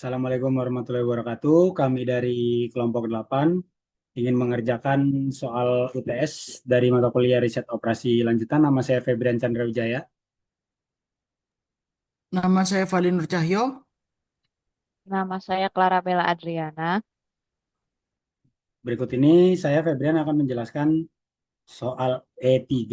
Assalamualaikum warahmatullahi wabarakatuh. Kami dari kelompok 8 ingin mengerjakan soal UTS dari mata kuliah riset operasi lanjutan. Nama saya Febrian Chandra Wijaya. Nama saya Valin Nur Cahyo. Nama saya Clara Bella Adriana. Berikut ini saya Febrian akan menjelaskan soal E3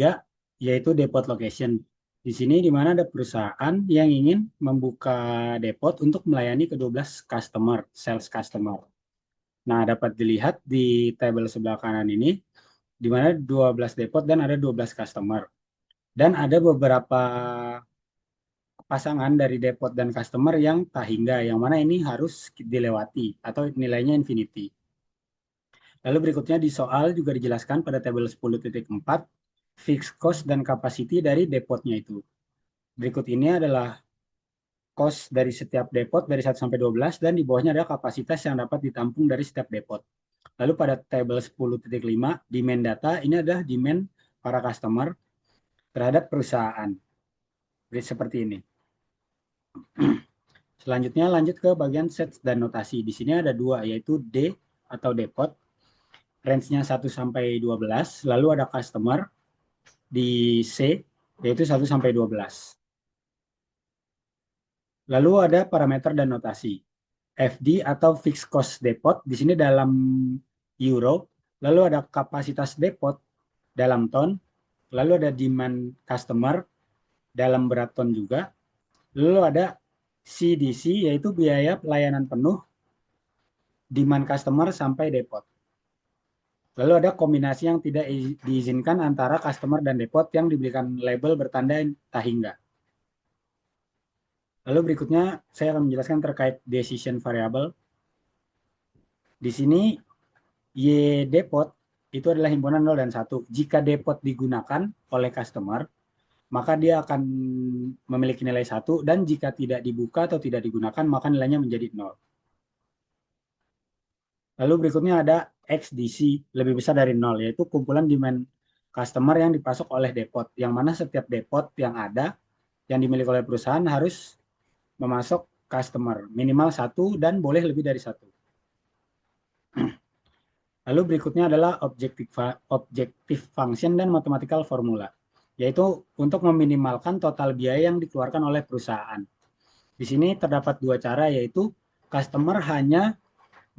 yaitu depot location. Di sini di mana ada perusahaan yang ingin membuka depot untuk melayani ke-12 customer, sales customer. Nah, dapat dilihat di tabel sebelah kanan ini di mana 12 depot dan ada 12 customer. Dan ada beberapa pasangan dari depot dan customer yang tak hingga, yang mana ini harus dilewati atau nilainya infinity. Lalu berikutnya di soal juga dijelaskan pada tabel 10.4 fixed cost dan capacity dari depotnya itu. Berikut ini adalah cost dari setiap depot dari 1 sampai 12 dan di bawahnya ada kapasitas yang dapat ditampung dari setiap depot. Lalu pada tabel 10.5 demand data ini adalah demand para customer terhadap perusahaan. Seperti ini. Selanjutnya lanjut ke bagian set dan notasi. Di sini ada dua, yaitu D atau depot, range-nya 1 sampai 12, lalu ada customer di C, yaitu 1 sampai 12. Lalu ada parameter dan notasi. FD atau fixed cost depot, di sini dalam euro, lalu ada kapasitas depot dalam ton, lalu ada demand customer dalam berat ton juga, lalu ada CDC, yaitu biaya pelayanan penuh demand customer sampai depot. Lalu ada kombinasi yang tidak diizinkan antara customer dan depot yang diberikan label bertanda tak hingga. Lalu berikutnya saya akan menjelaskan terkait decision variable. Di sini Y depot itu adalah himpunan 0 dan 1. Jika depot digunakan oleh customer, maka dia akan memiliki nilai 1, dan jika tidak dibuka atau tidak digunakan, maka nilainya menjadi 0. Lalu berikutnya ada XDC, lebih besar dari 0, yaitu kumpulan demand customer yang dipasok oleh depot, yang mana setiap depot yang ada, yang dimiliki oleh perusahaan harus memasok customer, minimal 1 dan boleh lebih dari 1. Lalu berikutnya adalah objective function dan mathematical formula, yaitu untuk meminimalkan total biaya yang dikeluarkan oleh perusahaan. Di sini terdapat dua cara, yaitu customer hanya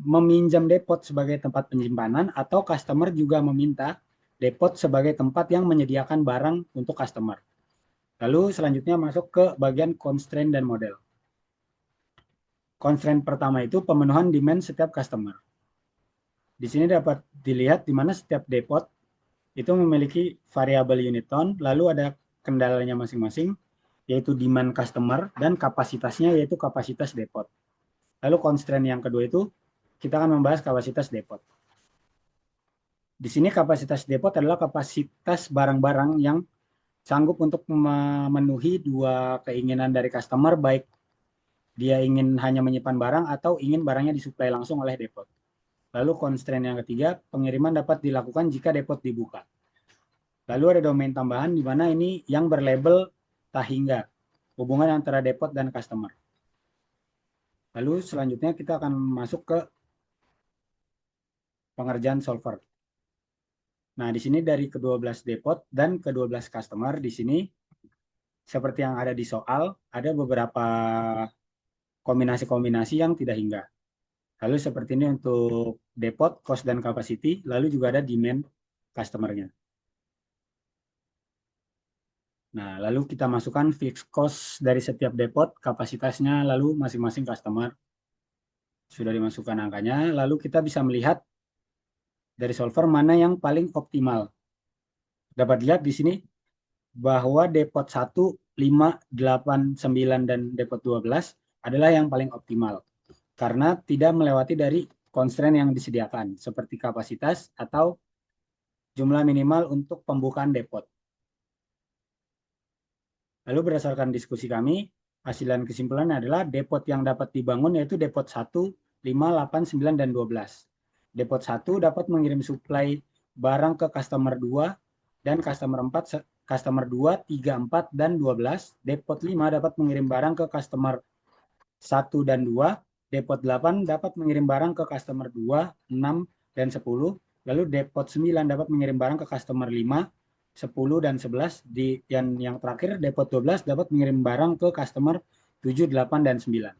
meminjam depot sebagai tempat penyimpanan atau customer juga meminta depot sebagai tempat yang menyediakan barang untuk customer. Lalu selanjutnya masuk ke bagian constraint dan model. Constraint pertama itu pemenuhan demand setiap customer. Di sini dapat dilihat di mana setiap depot itu memiliki variabel unit ton, lalu ada kendalanya masing-masing, yaitu demand customer dan kapasitasnya, yaitu kapasitas depot. Lalu constraint yang kedua itu kita akan membahas kapasitas depot. Di sini kapasitas depot adalah kapasitas barang-barang yang sanggup untuk memenuhi dua keinginan dari customer, baik dia ingin hanya menyimpan barang atau ingin barangnya disuplai langsung oleh depot. Lalu constraint yang ketiga, pengiriman dapat dilakukan jika depot dibuka. Lalu ada domain tambahan di mana ini yang berlabel tak hingga, hubungan antara depot dan customer. Lalu selanjutnya kita akan masuk ke pengerjaan solver. Nah, di sini dari ke-12 depot dan ke-12 customer, di sini seperti yang ada di soal, ada beberapa kombinasi-kombinasi yang tidak hingga. Lalu seperti ini untuk depot, cost, dan capacity, lalu juga ada demand customer-nya. Nah, lalu kita masukkan fixed cost dari setiap depot, kapasitasnya, lalu masing-masing customer. Sudah dimasukkan angkanya, lalu kita bisa melihat dari solver mana yang paling optimal. Dapat dilihat di sini bahwa depot 1, 5, 8, 9, dan depot 12 adalah yang paling optimal karena tidak melewati dari constraint yang disediakan seperti kapasitas atau jumlah minimal untuk pembukaan depot. Lalu berdasarkan diskusi kami, hasil dan kesimpulannya adalah depot yang dapat dibangun yaitu depot 1, 5, 8, 9, dan 12. Depot 1 dapat mengirim suplai barang ke customer 2 dan customer 4, customer 2, 3, 4, dan 12. Depot 5 dapat mengirim barang ke customer 1 dan 2 depot 8 dapat mengirim barang ke customer 2, 6, dan 10. Lalu depot 9 dapat mengirim barang ke customer 5, 10, dan 11. Yang terakhir, depot 12 dapat mengirim barang ke customer 7, 8, dan 9.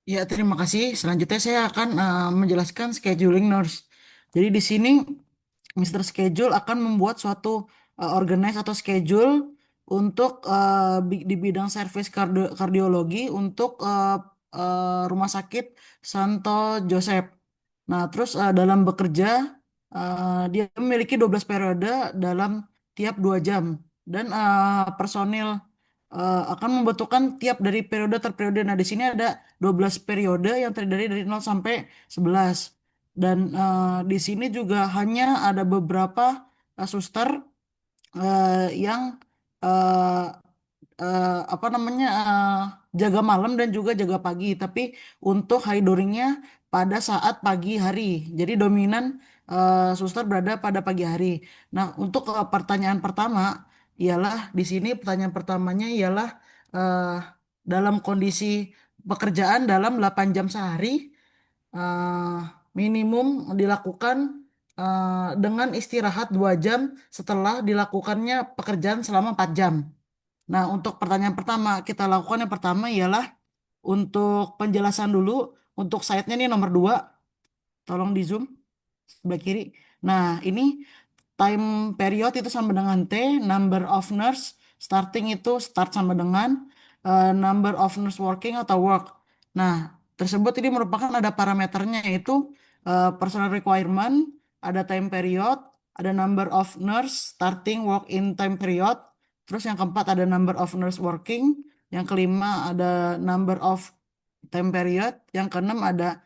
Ya, terima kasih. Selanjutnya saya akan menjelaskan scheduling nurse. Jadi di sini Mr. Schedule akan membuat suatu organize atau schedule untuk di bidang service kardiologi untuk Rumah Sakit Santo Joseph. Nah, terus dalam bekerja dia memiliki 12 periode dalam tiap 2 jam dan personil akan membutuhkan tiap dari periode ter periode. Nah, di sini ada 12 periode yang terdiri dari 0 sampai 11. Dan di sini juga hanya ada beberapa suster yang eh, apa namanya jaga malam dan juga jaga pagi. Tapi untuk high dooringnya pada saat pagi hari. Jadi dominan suster berada pada pagi hari. Nah, untuk pertanyaan pertama ialah di sini pertanyaan pertamanya ialah eh, dalam kondisi pekerjaan dalam 8 jam sehari eh, minimum dilakukan dengan istirahat 2 jam setelah dilakukannya pekerjaan selama 4 jam. Nah, untuk pertanyaan pertama, kita lakukan yang pertama ialah untuk penjelasan dulu. Untuk slide-nya ini nomor 2, tolong di zoom sebelah kiri. Nah, ini time period itu sama dengan T, number of nurse starting itu start sama dengan number of nurse working atau work. Nah, tersebut ini merupakan ada parameternya yaitu personal requirement, ada time period, ada number of nurse starting work in time period, terus yang keempat ada number of nurse working, yang kelima ada number of time period, yang keenam ada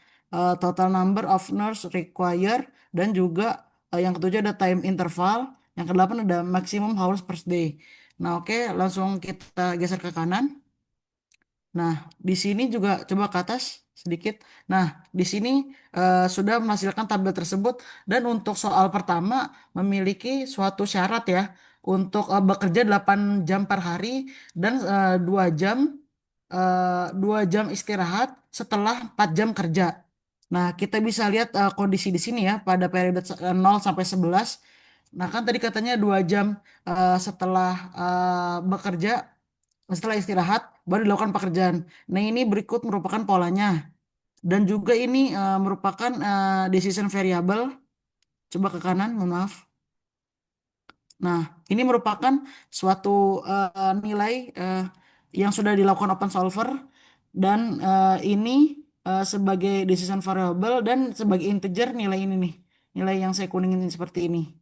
total number of nurse required, dan juga yang ketujuh ada time interval. Yang kedelapan ada maximum hours per day. Nah, oke, langsung kita geser ke kanan. Nah, di sini juga coba ke atas sedikit. Nah, di sini sudah menghasilkan tabel tersebut dan untuk soal pertama memiliki suatu syarat ya untuk bekerja 8 jam per hari dan 2 jam 2 jam istirahat setelah 4 jam kerja. Nah, kita bisa lihat kondisi di sini ya pada periode 0 sampai 11. Nah, kan tadi katanya 2 jam setelah bekerja, setelah istirahat, baru dilakukan pekerjaan. Nah, ini berikut merupakan polanya. Dan juga ini merupakan decision variable. Coba ke kanan, mohon maaf. Nah, ini merupakan suatu nilai yang sudah dilakukan open solver dan ini sebagai decision variable dan sebagai integer nilai ini nih. Nilai yang saya kuningin seperti ini.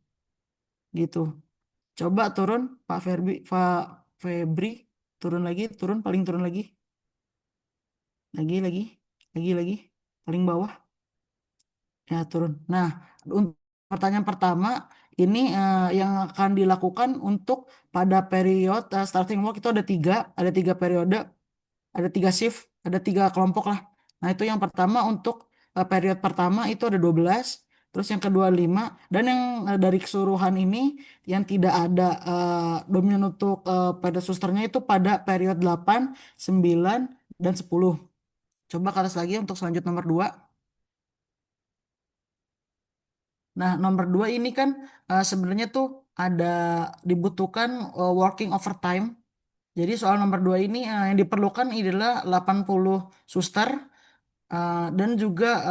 Gitu. Coba turun Pak Febri, turun lagi, turun paling turun lagi. Lagi. Paling bawah. Ya, turun. Nah, untuk pertanyaan pertama, ini yang akan dilakukan untuk pada periode starting work itu ada tiga periode, ada tiga shift, ada tiga kelompok lah. Nah, itu yang pertama untuk periode pertama itu ada 12, terus yang kedua 5, dan yang dari keseluruhan ini yang tidak ada dominan untuk pada susternya itu pada periode 8, 9, dan 10. Coba ke atas lagi untuk selanjut nomor 2. Nah, nomor 2 ini kan sebenarnya tuh ada dibutuhkan working overtime. Jadi soal nomor 2 ini yang diperlukan adalah 80 suster dan juga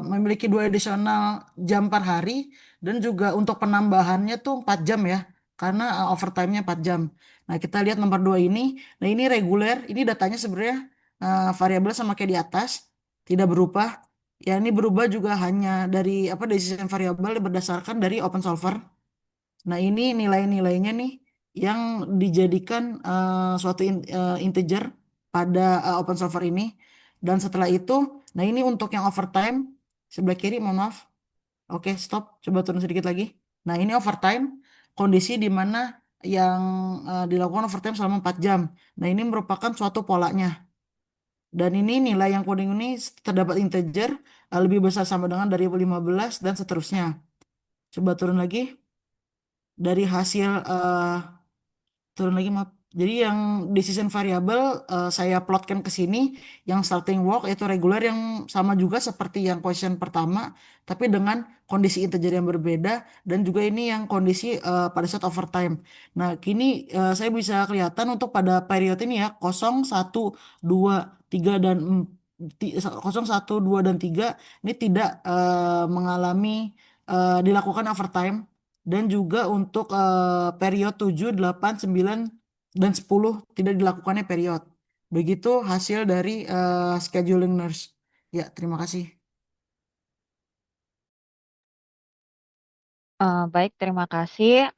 memiliki 2 additional jam per hari dan juga untuk penambahannya tuh 4 jam ya. Karena overtime-nya 4 jam. Nah, kita lihat nomor 2 ini. Nah, ini reguler. Ini datanya sebenarnya variabel sama kayak di atas, tidak berubah. Ya, ini berubah juga hanya dari apa decision variable berdasarkan dari open solver. Nah, ini nilai-nilainya nih yang dijadikan suatu integer pada open solver ini. Dan setelah itu, nah ini untuk yang overtime sebelah kiri, mohon maaf. Oke, stop. Coba turun sedikit lagi. Nah, ini overtime, kondisi di mana yang dilakukan overtime selama 4 jam. Nah, ini merupakan suatu polanya. Dan ini nilai yang kuning ini terdapat integer lebih besar sama dengan dari 15 dan seterusnya. Coba turun lagi. Dari hasil Turun lagi maaf. Jadi yang decision variable saya plotkan ke sini, yang starting work yaitu reguler yang sama juga seperti yang question pertama, tapi dengan kondisi integer yang berbeda dan juga ini yang kondisi pada saat overtime. Nah, kini saya bisa kelihatan untuk pada periode ini ya 0, 1, 2, 3 ini tidak mengalami dilakukan overtime dan juga untuk periode 7, 8, 9, dan 10 tidak dilakukannya period. Begitu hasil dari scheduling nurse. Ya, terima kasih. Baik, terima kasih.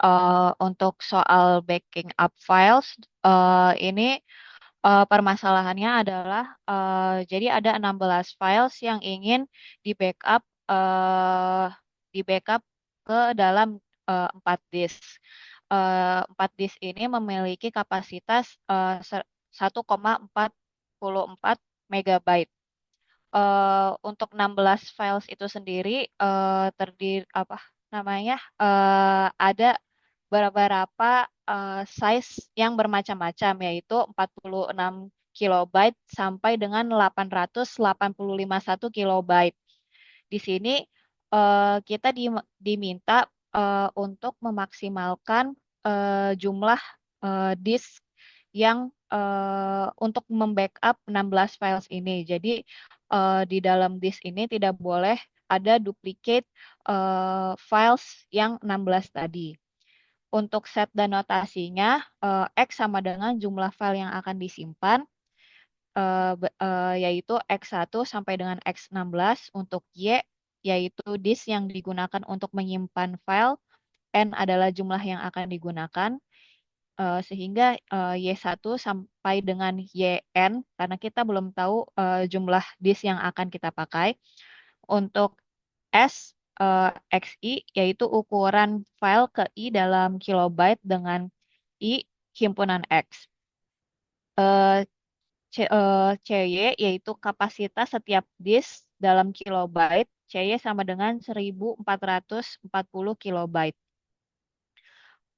Untuk soal backing up files, ini permasalahannya adalah jadi ada 16 files yang ingin di backup eh, di backup ke dalam 4 disk. 4 disk ini memiliki kapasitas 1,44 megabyte. Untuk 16 files itu sendiri terdiri apa namanya ada beberapa size yang bermacam-macam yaitu 46 kilobyte sampai dengan 885 kilobyte. Di sini kita diminta untuk memaksimalkan jumlah disk yang untuk membackup 16 files ini. Jadi di dalam disk ini tidak boleh ada duplicate files yang 16 tadi. Untuk set dan notasinya, X sama dengan jumlah file yang akan disimpan, yaitu X1 sampai dengan X16. Untuk Y, yaitu disk yang digunakan untuk menyimpan file. N adalah jumlah yang akan digunakan. Sehingga Y1 sampai dengan YN, karena kita belum tahu jumlah disk yang akan kita pakai. Untuk S, XI, yaitu ukuran file ke I dalam kilobyte dengan I himpunan X. CY, yaitu kapasitas setiap disk dalam kilobyte. CY sama dengan 1440 kilobyte.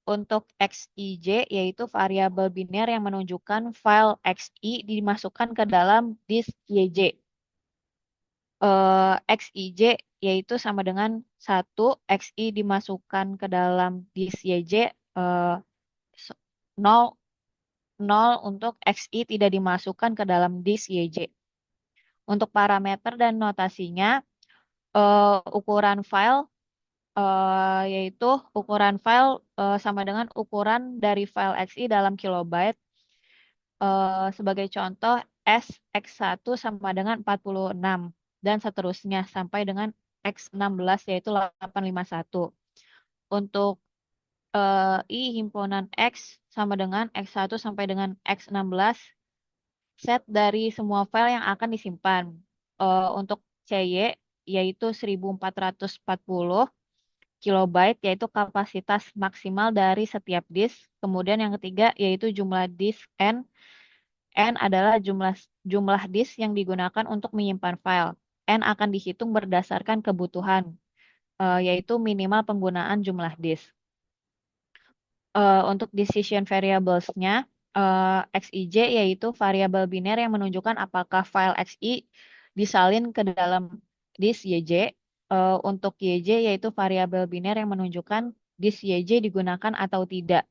Untuk XIJ, yaitu variabel biner yang menunjukkan file XI dimasukkan ke dalam disk YJ. XIJ yaitu sama dengan 1, XI dimasukkan ke dalam disk YJ, 0, 0 untuk XI tidak dimasukkan ke dalam disk YJ. Untuk parameter dan notasinya, ukuran file yaitu ukuran file sama dengan ukuran dari file XI dalam kilobyte. Sebagai contoh, X1 sama dengan 46 dan seterusnya sampai dengan X16 yaitu 851. Untuk I himpunan X sama dengan X1 sampai dengan X16 set dari semua file yang akan disimpan. Untuk CY yaitu 1440 kilobyte yaitu kapasitas maksimal dari setiap disk. Kemudian yang ketiga yaitu jumlah disk N. N adalah jumlah disk yang digunakan untuk menyimpan file. N akan dihitung berdasarkan kebutuhan, yaitu minimal penggunaan jumlah disk. Untuk decision variables-nya, XIJ yaitu variabel biner yang menunjukkan apakah file XI disalin ke dalam disk YJ. Untuk YJ yaitu variabel biner yang menunjukkan disk YJ digunakan atau tidak,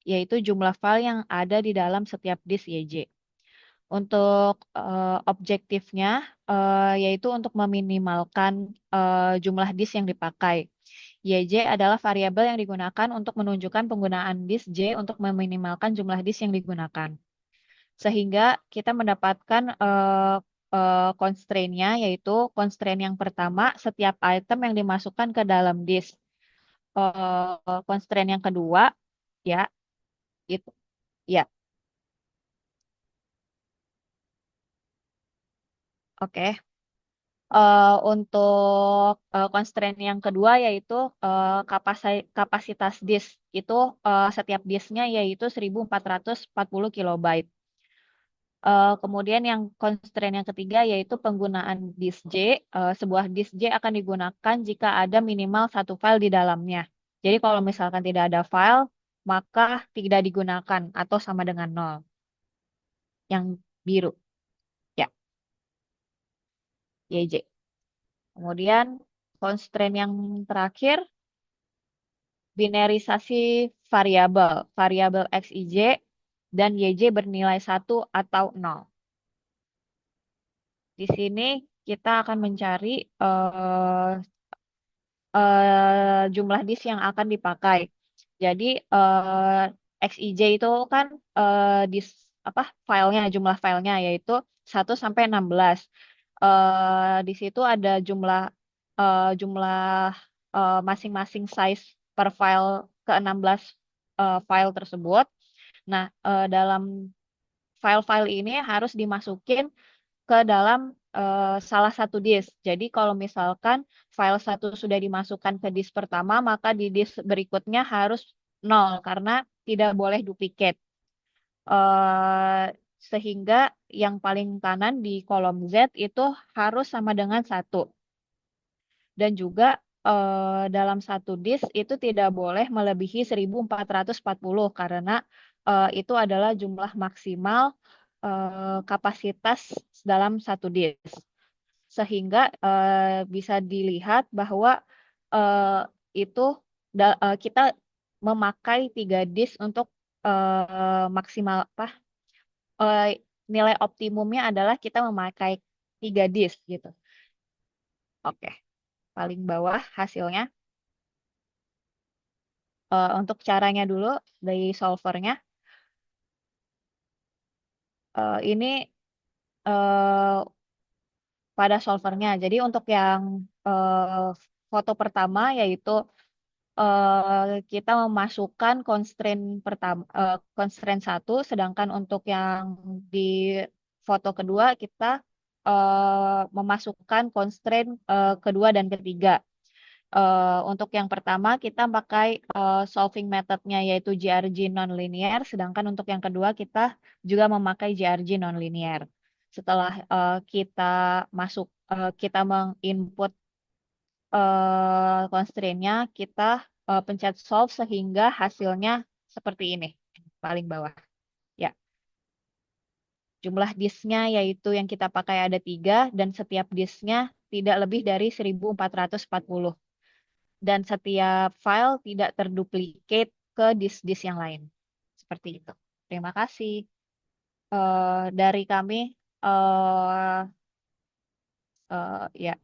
yaitu jumlah file yang ada di dalam setiap disk YJ. Untuk objektifnya yaitu untuk meminimalkan jumlah disk yang dipakai. YJ adalah variabel yang digunakan untuk menunjukkan penggunaan disk J untuk meminimalkan jumlah disk yang digunakan. Sehingga kita mendapatkan constraint-nya yaitu constraint yang pertama setiap item yang dimasukkan ke dalam disk. Constraint yang kedua ya itu ya. Oke. Untuk constraint yang kedua yaitu kapasitas disk itu setiap disknya yaitu 1440 kilobyte. Kemudian yang constraint yang ketiga yaitu penggunaan disk J. Sebuah disk J akan digunakan jika ada minimal satu file di dalamnya. Jadi kalau misalkan tidak ada file, maka tidak digunakan atau sama dengan nol. Yang biru, ya, YJ. Kemudian constraint yang terakhir, binarisasi variabel. Variabel X, Y, J, dan YJ bernilai 1 atau 0. Di sini kita akan mencari jumlah disk yang akan dipakai. Jadi XIJ itu kan disk apa filenya, jumlah filenya yaitu 1 sampai 16. Di situ ada jumlah masing-masing size per file ke 16 file tersebut. Nah, dalam file-file ini harus dimasukin ke dalam salah satu disk. Jadi kalau misalkan file satu sudah dimasukkan ke disk pertama, maka di disk berikutnya harus nol karena tidak boleh duplikat. Eh, Sehingga yang paling kanan di kolom Z itu harus sama dengan 1. Dan juga dalam satu disk itu tidak boleh melebihi 1440 karena itu adalah jumlah maksimal kapasitas dalam satu disk. Sehingga bisa dilihat bahwa itu kita memakai 3 disk untuk maksimal apa eh, nilai optimumnya adalah kita memakai 3 disk gitu. Oke, paling bawah hasilnya. Untuk caranya dulu dari solvernya. Ini eh, pada solvernya. Jadi untuk yang foto pertama yaitu kita memasukkan constraint 1, sedangkan untuk yang di foto kedua kita memasukkan constraint kedua dan ketiga. Untuk yang pertama kita pakai solving methodnya yaitu GRG nonlinear, sedangkan untuk yang kedua kita juga memakai GRG nonlinear. Setelah kita menginput constraint-nya, kita pencet solve sehingga hasilnya seperti ini, paling bawah. Ya, jumlah disknya yaitu yang kita pakai ada 3 dan setiap disknya tidak lebih dari 1440. Dan setiap file tidak terduplikat ke disk-disk yang lain. Seperti itu. Terima kasih. Dari kami, ya.